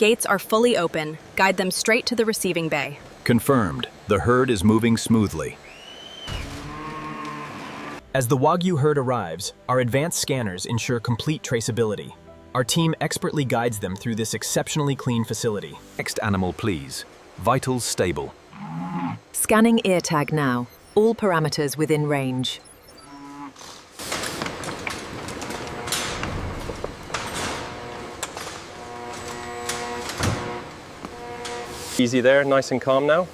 Gates are fully open. Guide them straight to the receiving bay. Confirmed. The herd is moving smoothly. As the Wagyu herd arrives, our advanced scanners ensure complete traceability. Our team expertly guides them through this exceptionally clean facility. Next animal, please. Vitals stable. Scanning ear tag now. All parameters within range. Easy there, nice and calm now.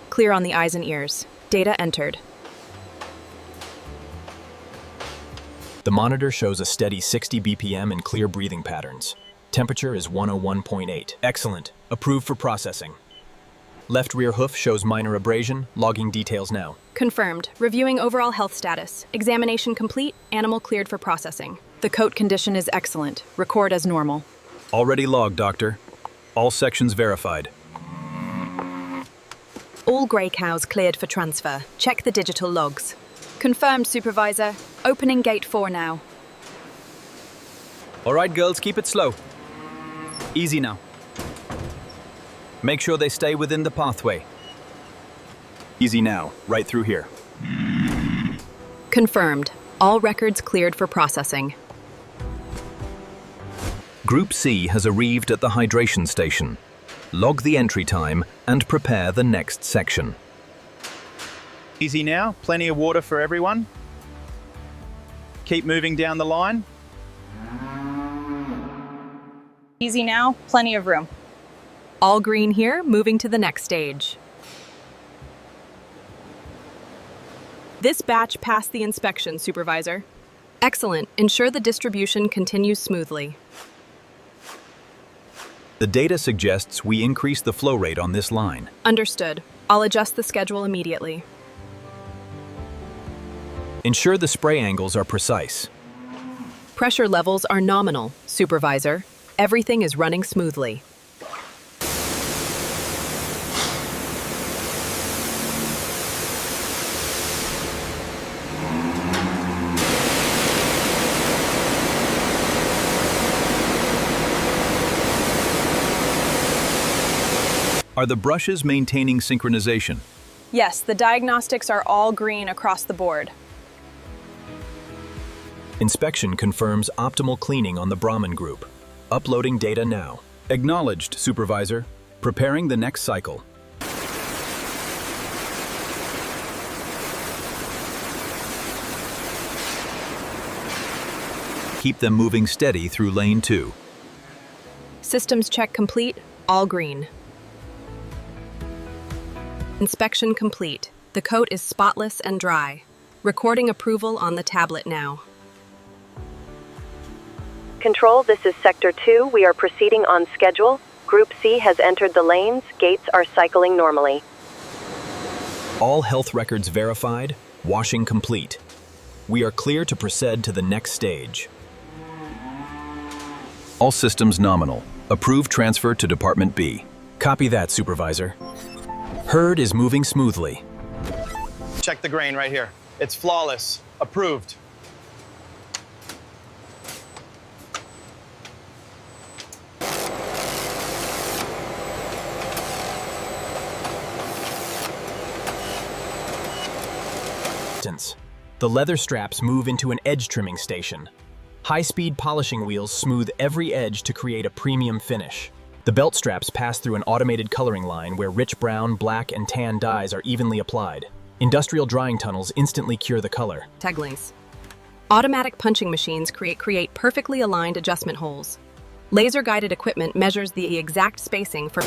Clear on the eyes and ears. Data entered. The monitor shows a steady 60 BPM and clear breathing patterns. Temperature is 101.8. Excellent. Approved for processing. Left rear hoof shows minor abrasion. Logging details now. Confirmed. Reviewing overall health status. Examination complete. Animal cleared for processing. The coat condition is excellent. Record as normal. Already logged, Doctor. All sections verified. All grey cows cleared for transfer. Check the digital logs. Confirmed, Supervisor. Opening gate 4 now. All right, girls, keep it slow. Easy now. Make sure they stay within the pathway. Easy now, right through here. Confirmed. All records cleared for processing. Group C has arrived at the hydration station. Log the entry time and prepare the next section. Easy now, plenty of water for everyone. Keep moving down the line. Easy now, plenty of room. All green here, moving to the next stage. This batch passed the inspection, Supervisor. Excellent. Ensure the distribution continues smoothly. The data suggests we increase the flow rate on this line. Understood. I'll adjust the schedule immediately. Ensure the spray angles are precise. Pressure levels are nominal, Supervisor. Everything is running smoothly. Are the brushes maintaining synchronization? Yes, the diagnostics are all green across the board. Inspection confirms optimal cleaning on the Brahman group. Uploading data now. Acknowledged, Supervisor. Preparing the next cycle. Keep them moving steady through lane 2. Systems check complete. All green. Inspection complete. The coat is spotless and dry. Recording approval on the tablet now. Control, this is Sector 2. We are proceeding on schedule. Group C has entered the lanes. Gates are cycling normally. All health records verified. Washing complete. We are clear to proceed to the next stage. All systems nominal. Approved transfer to Department B. Copy that, Supervisor. Herd is moving smoothly. Check the grain right here. It's flawless. Approved. The leather straps move into an edge trimming station. High-speed polishing wheels smooth every edge to create a premium finish. The belt straps pass through an automated coloring line where rich brown, black, and tan dyes are evenly applied. Industrial drying tunnels instantly cure the color. Tag links. Automatic punching machines create perfectly aligned adjustment holes. Laser-guided equipment measures the exact spacing for